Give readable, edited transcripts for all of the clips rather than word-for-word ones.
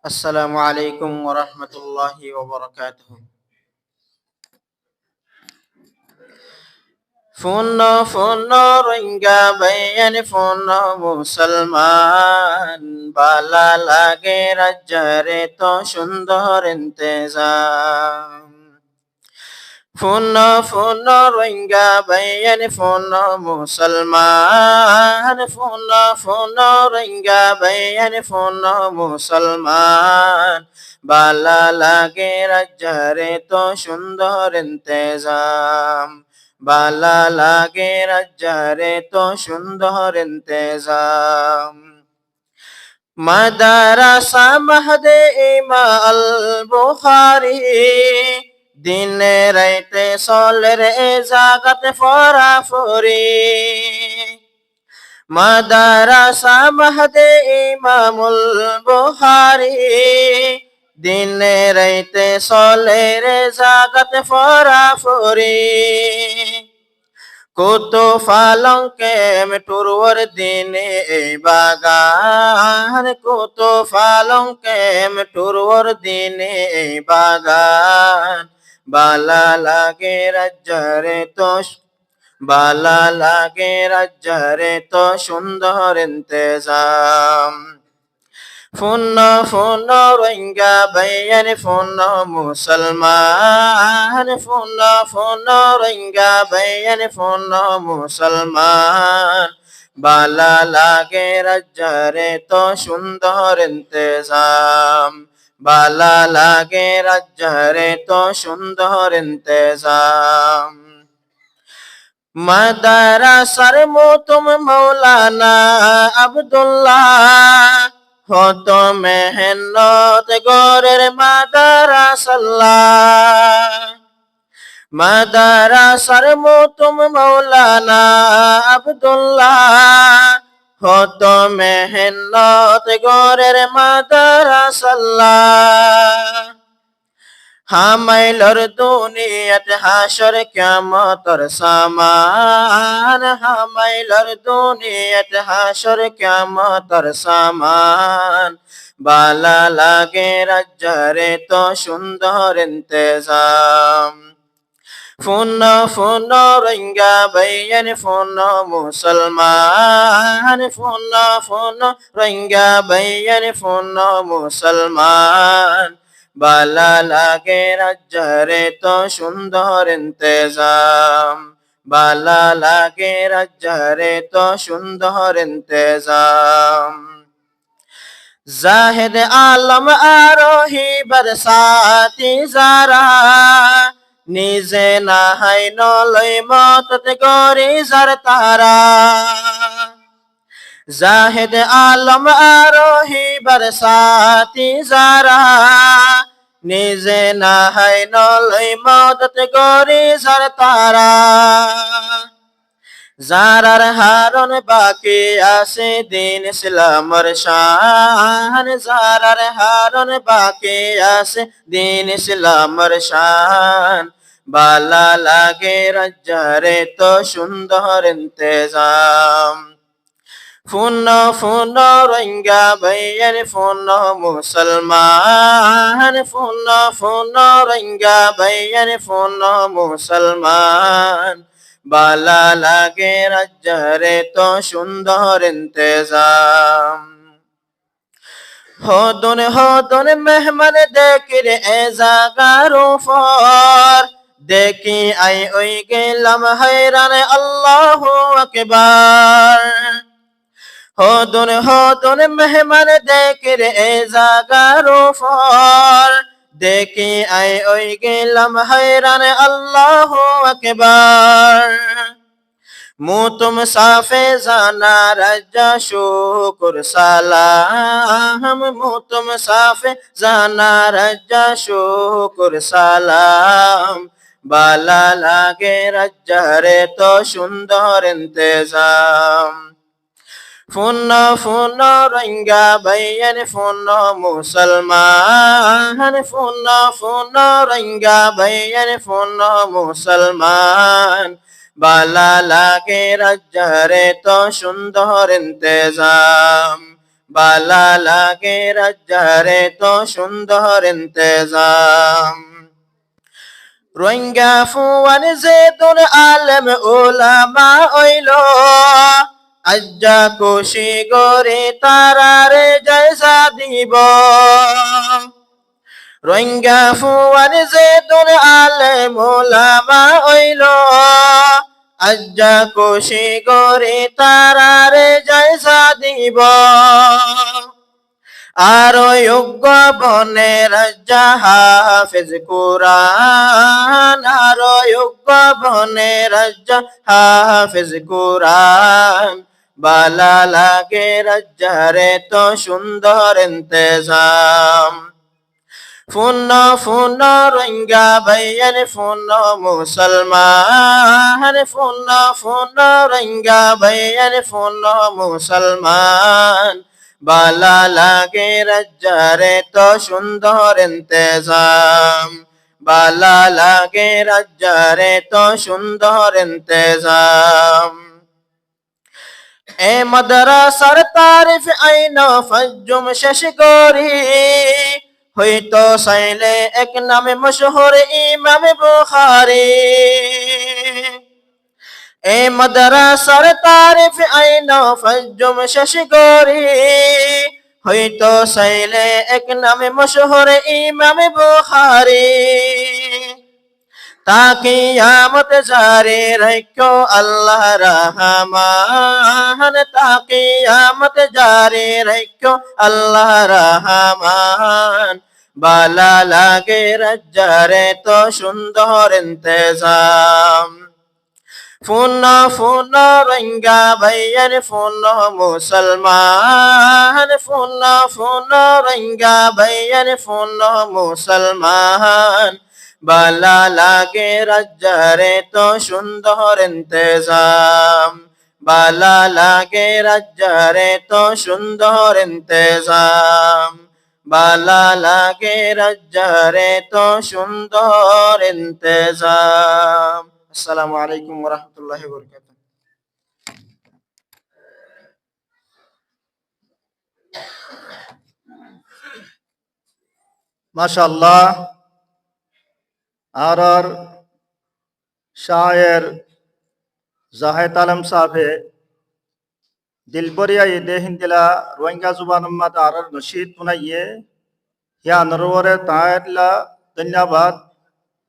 আসসালামু আলাইকুম ওয়া রাহমাতুল্লাহি ওয়া বারাকাতুহু। ফোন রোহিঙ্গা ভাইয়ান ফোন মুসলমান বালা লাগে রাজ্জারে তো সুন্দর ইন্তেজাম। ফোন রোহিঙ্গা ভাইয়ান ফোন মুসলমান ফোন রোহিঙ্গা ভাইয়ান ফোন মুসলমান বালা লাগে রাজ্জারে তো সুন্দর ইন্তেজাম। বালা লাগে রাজ্জারে তো সুন্দর ইন্তেজাম। মাদারাসা মাহদে ইমাল বুখারী দিনে রাইতে চলে রে জাগাতে ফরাফরি। মাদারাসা মাহদে ইমামুল বুখারী দিনে রাইতে চলে রে জাগাতে ফরাফরি। কুতু ফালংকে মেটুরওর দিনে এই বাগান কুতু ফালংকে মেটুরওর দিনে এই বাগান বালা লাগে রাজ্জারে তো বালা লাগে রাজ্জারে তো সুন্দর ইন্তেজাম। ফোন রোহিঙ্গা ভাইয়ান ফোন মুসলমান ফোন রোহিঙ্গা ভাইয়ান ফোন মুসলমান বালা লাগে রাজ্জারে তো সুন্দর ইন্তেজাম। বালা লাগে রাজ্জারে তো সুন্দর ইন্তেজাম। মাদারাসার মতুম মৌলানা আব্দুল্লাহ হত মেহনত গরের মাদারাসাল্লাহ। মাদারাসার মতুম মৌলানা আব্দুল্লাহ হত মেহনত গরের মাদারাসাল্লাহ। হামাইলর দুনিয়াত হাসর কিয়ামতর সামান হামাইলর দুনিয়াত হাসর কিয়ামতর সামান বালা লাগে রাজ্জারে তো সুন্দর ইন্তেজাম। ফোন রোহিঙ্গা ভাইয়ান ফোন মুসলমান ফোন রোহিঙ্গা ভাইয়ান ফোন মুসলমান বালা লাগে রাজ্জারে তো সুন্দর ইন্তেজাম। বালা লাগে রাজ্জারে তো সুন্দর ইন্তেজাম। জাহেদ আলম আরোহী বরসাতি যারা নিজে নাহাই নলই মতত গরি যার তারা। জাহেদ আলম আরোহী বরসাতি যারা নিজে নাহাই নলই মদত গরি যার তারা। যারার হারন বাকি আছে দিন ইসলামর শান যারার হারন বাকি আছে দিন ইসলামর শান বালা লাগে রাজ্জারে তো সুন্দর ইন্তেজাম। ফোন রোহিঙ্গা ভাইয়ান ফোন মুসলমান ফোন রোহিঙ্গা ভাইয়ান ফোন মুসলমান বালা লাগে রাজ্জারে তো সুন্দর ইন্তেজাম। হদন মেহমান দেখিরে এ জাগার উপর দেখি আই ওই গেলাম hayran আল্লাহু আকবার। হদন মেহমান দেখিরে এ জাগার উপর দেখি আই ওই গেলাম hayran আল্লাহু আকবার। মুতুম সাফে জানা রাজ্জা শুকুর সালাম মুতুম সাফে জানা রাজ্জা শুকুর সালাম বালা লাগে রাজ্জারে তো সুন্দর ইন্তেজাম। ফোন রোহিঙ্গা ভাইয়ান ফোন মুসলমান ফোন রোহিঙ্গা ভাইয়ান ফোন মুসলমান বালা লাগে রাজ্জারে তো সুন্দর ইন্তেজাম। বালা লাগে রাজ্জারে তো সুন্দর ইন্তেজাম। রোহিঙ্গা ফুয়ান জেতুন আলেম উলামা ওইল, আজ্জা খুশি গরে তারারে জয়সা দিব। রোহিঙ্গা ফুয়ান জেতুন আলেম উলামা ওইল, আজ্জা খুশি গরে তারারে জয়সা দিব। আরো যোগ্য বনে রাজ্জা হাফেজ কুরআন, আরো যোগ্য বনে রাজ্জা হাফেজ কুরআন। বালা লাগে রাজ্জারে তো সুন্দর ইন্তেজাম। ফুন ফুন রোহিঙ্গা ভাইয়ান ফুন মুসলমান, ফুন ফুন রোহিঙ্গা ভাইয়ান ফুন মুসলমান। বালা লাগে রাজ্জারে তো সুন্দর ইন্তেজাম। বালা লাগে রাজ্জারে তো সুন্দর ইন্তেজাম। এ মাদ্রাসার তারিফ আইন ফজ্জুম শেষ করি, হইতো চাইলে এক নামে মশহুর ইমাম বুখারী। এ মাদ্রাসার তারিফ আইন ফজ্জুম শেষ করি, হইতো চাইলে এক নামে মশহুর ইমাম বুখারী। তাকে কিয়ামত জারি রাখো আল্লাহ রহমান, তাকে কিয়ামত জারি রাখো আল্লাহ রহমান। বালা লাগে রাজ্জারে তো সুন্দর ইন্তেজাম। ফুন ফুন রোহিঙ্গা ভাইয়ান ফুন মুসলমান, ফুন ফুন রোহিঙ্গা ভাইয়ান ফুন মুসলমান। বালা লাগে রাজ্জারে তো সুন্দর ইন্তেজাম। বালা লাগে রাজ্জারে তো সুন্দর ইন্তেজাম। বালা লাগে রাজ্জারে তো সুন্দর ইন্তেজাম। আসসালামু আলাইকুম ওয়া রাহমাতুল্লাহি ওয়া বারাকাতুহু। মাশাআল্লাহ। আর शायर জাহেদ আলম সাহেবে দিলবরিয়া ঈদে হিন্দিলা রোহিঙ্গা জুবান উম্মাদ আর নশীদ পুনাইয়ে ইয়া নরওয়ারে তাইলা ধন্যবাদ,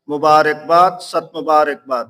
মুবারকবাদ, সৎ মুবারকবাদ।